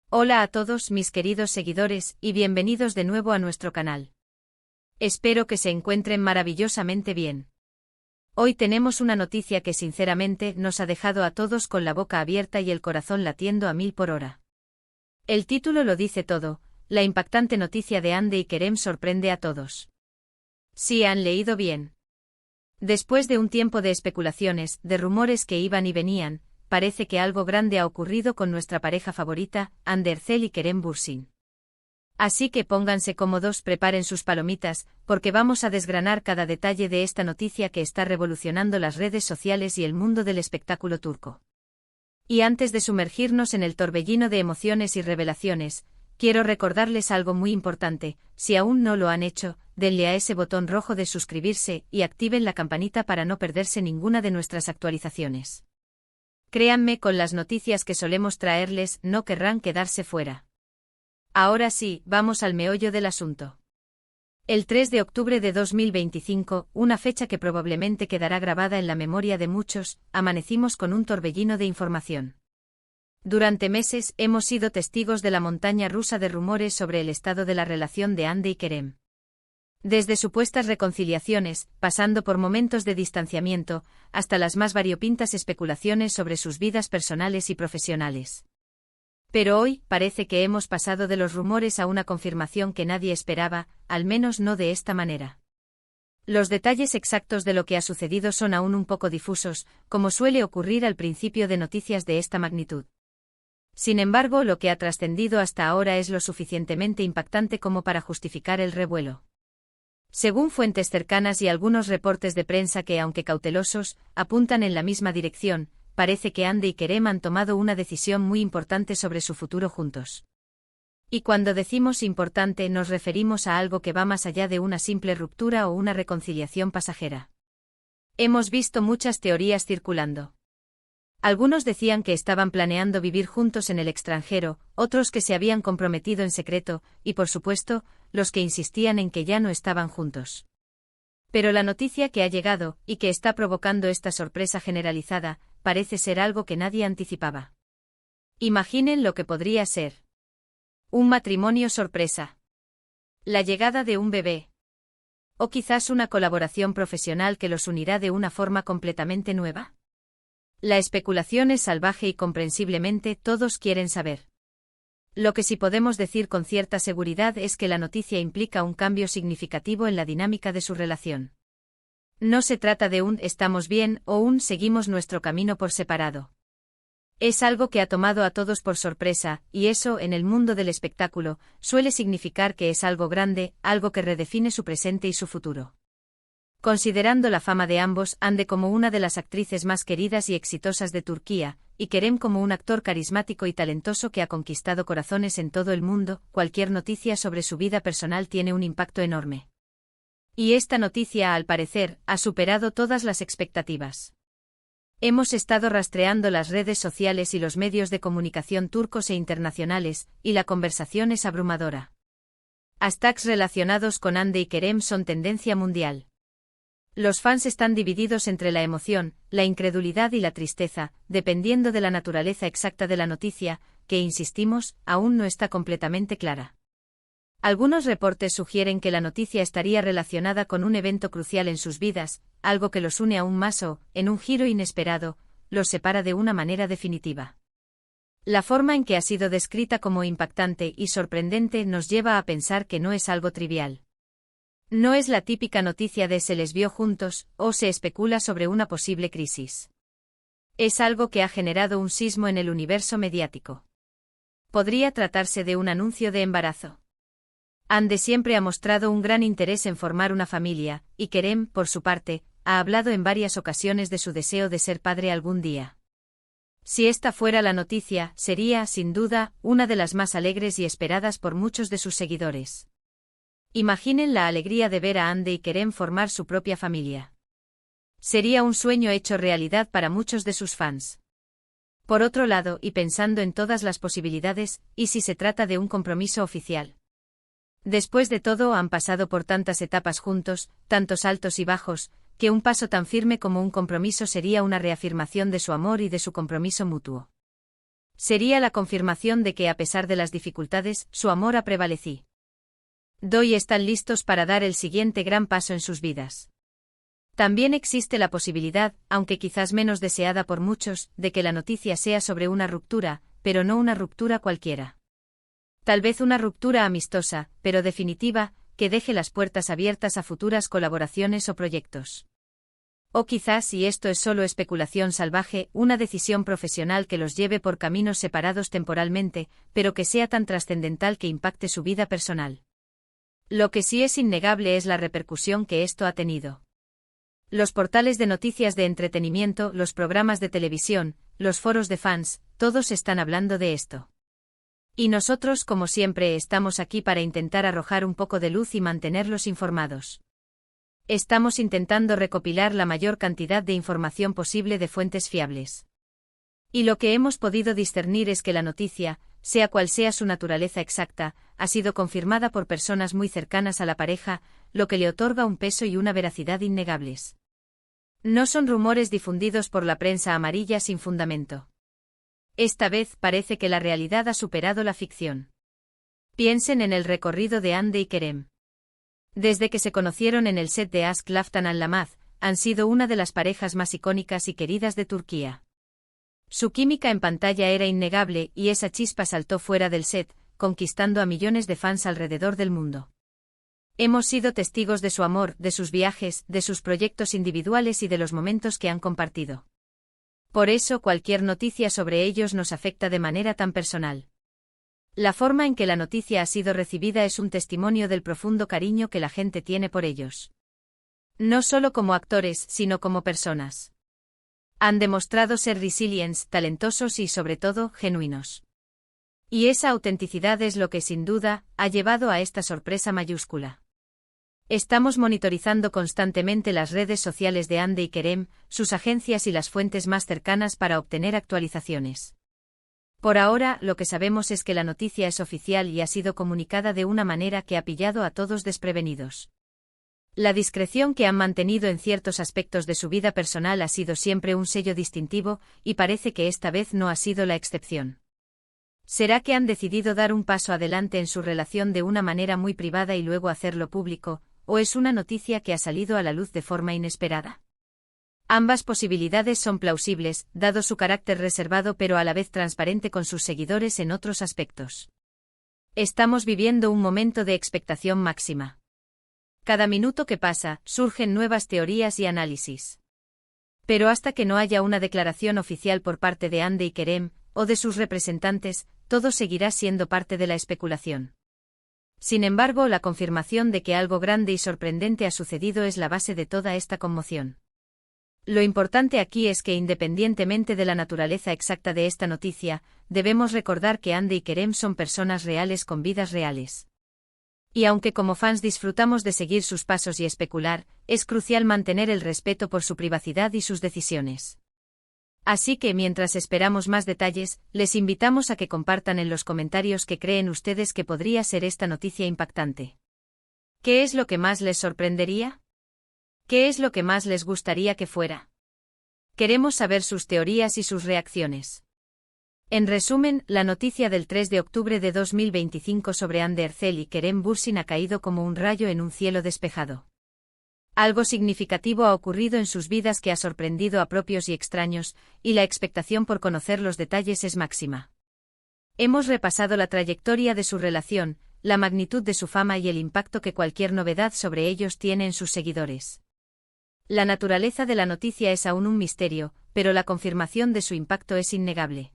Hola a todos mis queridos seguidores y bienvenidos de nuevo a nuestro canal. Espero que se encuentren maravillosamente bien. Hoy tenemos una noticia que sinceramente nos ha dejado a todos con la boca abierta y el corazón latiendo a 1000 por hora. El título lo dice todo, la impactante noticia de Hande y Kerem sorprende a todos. Sí han leído bien. Después de un tiempo de especulaciones, de rumores que iban y venían, parece que algo grande ha ocurrido con nuestra pareja favorita, Hande Erçel y Kerem Bürsin. Así que pónganse cómodos, preparen sus palomitas, porque vamos a desgranar cada detalle de esta noticia que está revolucionando las redes sociales y el mundo del espectáculo turco. Y antes de sumergirnos en el torbellino de emociones y revelaciones, quiero recordarles algo muy importante: si aún no lo han hecho, denle a ese botón rojo de suscribirse y activen la campanita para no perderse ninguna de nuestras actualizaciones. Créanme, con las noticias que solemos traerles no querrán quedarse fuera. Ahora sí, vamos al meollo del asunto. El 3 de octubre de 2025, una fecha que probablemente quedará grabada en la memoria de muchos, amanecimos con un torbellino de información. Durante meses hemos sido testigos de la montaña rusa de rumores sobre el estado de la relación de Hande y Kerem. Desde supuestas reconciliaciones, pasando por momentos de distanciamiento, hasta las más variopintas especulaciones sobre sus vidas personales y profesionales. Pero hoy, parece que hemos pasado de los rumores a una confirmación que nadie esperaba, al menos no de esta manera. Los detalles exactos de lo que ha sucedido son aún un poco difusos, como suele ocurrir al principio de noticias de esta magnitud. Sin embargo, lo que ha trascendido hasta ahora es lo suficientemente impactante como para justificar el revuelo. Según fuentes cercanas y algunos reportes de prensa que, aunque cautelosos, apuntan en la misma dirección, parece que Hande y Kerem han tomado una decisión muy importante sobre su futuro juntos. Y cuando decimos importante nos referimos a algo que va más allá de una simple ruptura o una reconciliación pasajera. Hemos visto muchas teorías circulando. Algunos decían que estaban planeando vivir juntos en el extranjero, otros que se habían comprometido en secreto, y por supuesto, los que insistían en que ya no estaban juntos. Pero la noticia que ha llegado, y que está provocando esta sorpresa generalizada, parece ser algo que nadie anticipaba. Imaginen lo que podría ser. Un matrimonio sorpresa. La llegada de un bebé. O quizás una colaboración profesional que los unirá de una forma completamente nueva. La especulación es salvaje y comprensiblemente todos quieren saber. Lo que sí podemos decir con cierta seguridad es que la noticia implica un cambio significativo en la dinámica de su relación. No se trata de un «estamos bien» o un «seguimos nuestro camino por separado». Es algo que ha tomado a todos por sorpresa, y eso, en el mundo del espectáculo, suele significar que es algo grande, algo que redefine su presente y su futuro. Considerando la fama de ambos, Hande como una de las actrices más queridas y exitosas de Turquía, y Kerem como un actor carismático y talentoso que ha conquistado corazones en todo el mundo, cualquier noticia sobre su vida personal tiene un impacto enorme. Y esta noticia, al parecer, ha superado todas las expectativas. Hemos estado rastreando las redes sociales y los medios de comunicación turcos e internacionales, y la conversación es abrumadora. Hashtags relacionados con Hande y Kerem son tendencia mundial. Los fans están divididos entre la emoción, la incredulidad y la tristeza, dependiendo de la naturaleza exacta de la noticia, que, insistimos, aún no está completamente clara. Algunos reportes sugieren que la noticia estaría relacionada con un evento crucial en sus vidas, algo que los une aún más o, en un giro inesperado, los separa de una manera definitiva. La forma en que ha sido descrita como impactante y sorprendente nos lleva a pensar que no es algo trivial. No es la típica noticia de se les vio juntos, o se especula sobre una posible crisis. Es algo que ha generado un sismo en el universo mediático. Podría tratarse de un anuncio de embarazo. Hande siempre ha mostrado un gran interés en formar una familia, y Kerem, por su parte, ha hablado en varias ocasiones de su deseo de ser padre algún día. Si esta fuera la noticia, sería, sin duda, una de las más alegres y esperadas por muchos de sus seguidores. Imaginen la alegría de ver a Hande y Kerem formar su propia familia. Sería un sueño hecho realidad para muchos de sus fans. Por otro lado, y pensando en todas las posibilidades, ¿y si se trata de un compromiso oficial? Después de todo, han pasado por tantas etapas juntos, tantos altos y bajos, que un paso tan firme como un compromiso sería una reafirmación de su amor y de su compromiso mutuo. Sería la confirmación de que a pesar de las dificultades, su amor ha prevalecido. Y están listos para dar el siguiente gran paso en sus vidas. También existe la posibilidad, aunque quizás menos deseada por muchos, de que la noticia sea sobre una ruptura, pero no una ruptura cualquiera. Tal vez una ruptura amistosa, pero definitiva, que deje las puertas abiertas a futuras colaboraciones o proyectos. O quizás, y esto es solo especulación salvaje, una decisión profesional que los lleve por caminos separados temporalmente, pero que sea tan trascendental que impacte su vida personal. Lo que sí es innegable es la repercusión que esto ha tenido. Los portales de noticias de entretenimiento, los programas de televisión, los foros de fans, todos están hablando de esto. Y nosotros, como siempre, estamos aquí para intentar arrojar un poco de luz y mantenerlos informados. Estamos intentando recopilar la mayor cantidad de información posible de fuentes fiables. Y lo que hemos podido discernir es que la noticia, sea cual sea su naturaleza exacta, ha sido confirmada por personas muy cercanas a la pareja, lo que le otorga un peso y una veracidad innegables. No son rumores difundidos por la prensa amarilla sin fundamento. Esta vez parece que la realidad ha superado la ficción. Piensen en el recorrido de Hande y Kerem. Desde que se conocieron en el set de Ask Laftan Al-Lamaz, han sido una de las parejas más icónicas y queridas de Turquía. Su química en pantalla era innegable y esa chispa saltó fuera del set, conquistando a millones de fans alrededor del mundo. Hemos sido testigos de su amor, de sus viajes, de sus proyectos individuales y de los momentos que han compartido. Por eso cualquier noticia sobre ellos nos afecta de manera tan personal. La forma en que la noticia ha sido recibida es un testimonio del profundo cariño que la gente tiene por ellos. No solo como actores, sino como personas. Han demostrado ser resilientes, talentosos y, sobre todo, genuinos. Y esa autenticidad es lo que, sin duda, ha llevado a esta sorpresa mayúscula. Estamos monitorizando constantemente las redes sociales de Hande y Kerem, sus agencias y las fuentes más cercanas para obtener actualizaciones. Por ahora, lo que sabemos es que la noticia es oficial y ha sido comunicada de una manera que ha pillado a todos desprevenidos. La discreción que han mantenido en ciertos aspectos de su vida personal ha sido siempre un sello distintivo, y parece que esta vez no ha sido la excepción. ¿Será que han decidido dar un paso adelante en su relación de una manera muy privada y luego hacerlo público, o es una noticia que ha salido a la luz de forma inesperada? Ambas posibilidades son plausibles, dado su carácter reservado pero a la vez transparente con sus seguidores en otros aspectos. Estamos viviendo un momento de expectación máxima. Cada minuto que pasa, surgen nuevas teorías y análisis. Pero hasta que no haya una declaración oficial por parte de Hande y Kerem, o de sus representantes, todo seguirá siendo parte de la especulación. Sin embargo, la confirmación de que algo grande y sorprendente ha sucedido es la base de toda esta conmoción. Lo importante aquí es que, independientemente de la naturaleza exacta de esta noticia, debemos recordar que Hande y Kerem son personas reales con vidas reales. Y aunque como fans disfrutamos de seguir sus pasos y especular, es crucial mantener el respeto por su privacidad y sus decisiones. Así que mientras esperamos más detalles, les invitamos a que compartan en los comentarios qué creen ustedes que podría ser esta noticia impactante. ¿Qué es lo que más les sorprendería? ¿Qué es lo que más les gustaría que fuera? Queremos saber sus teorías y sus reacciones. En resumen, la noticia del 3 de octubre de 2025 sobre Hande Erçel y Kerem Bürsin ha caído como un rayo en un cielo despejado. Algo significativo ha ocurrido en sus vidas que ha sorprendido a propios y extraños, y la expectación por conocer los detalles es máxima. Hemos repasado la trayectoria de su relación, la magnitud de su fama y el impacto que cualquier novedad sobre ellos tiene en sus seguidores. La naturaleza de la noticia es aún un misterio, pero la confirmación de su impacto es innegable.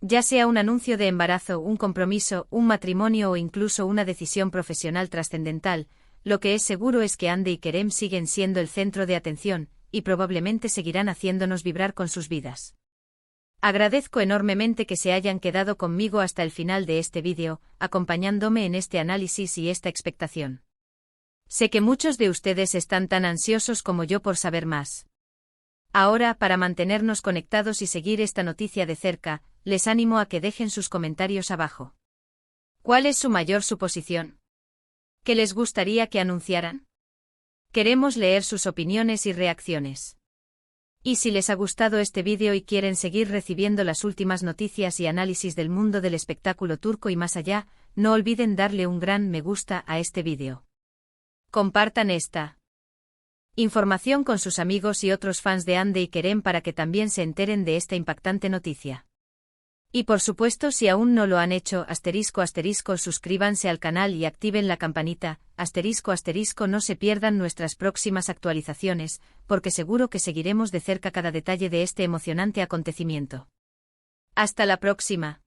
Ya sea un anuncio de embarazo, un compromiso, un matrimonio o incluso una decisión profesional trascendental, lo que es seguro es que Hande y Kerem siguen siendo el centro de atención, y probablemente seguirán haciéndonos vibrar con sus vidas. Agradezco enormemente que se hayan quedado conmigo hasta el final de este vídeo, acompañándome en este análisis y esta expectación. Sé que muchos de ustedes están tan ansiosos como yo por saber más. Ahora, para mantenernos conectados y seguir esta noticia de cerca, les animo a que dejen sus comentarios abajo. ¿Cuál es su mayor suposición? ¿Qué les gustaría que anunciaran? Queremos leer sus opiniones y reacciones. Y si les ha gustado este vídeo y quieren seguir recibiendo las últimas noticias y análisis del mundo del espectáculo turco y más allá, no olviden darle un gran me gusta a este vídeo. Compartan esta información con sus amigos y otros fans de Hande y Kerem para que también se enteren de esta impactante noticia. Y por supuesto, si aún no lo han hecho, ***, suscríbanse al canal y activen la campanita, ***, no se pierdan nuestras próximas actualizaciones, porque seguro que seguiremos de cerca cada detalle de este emocionante acontecimiento. Hasta la próxima.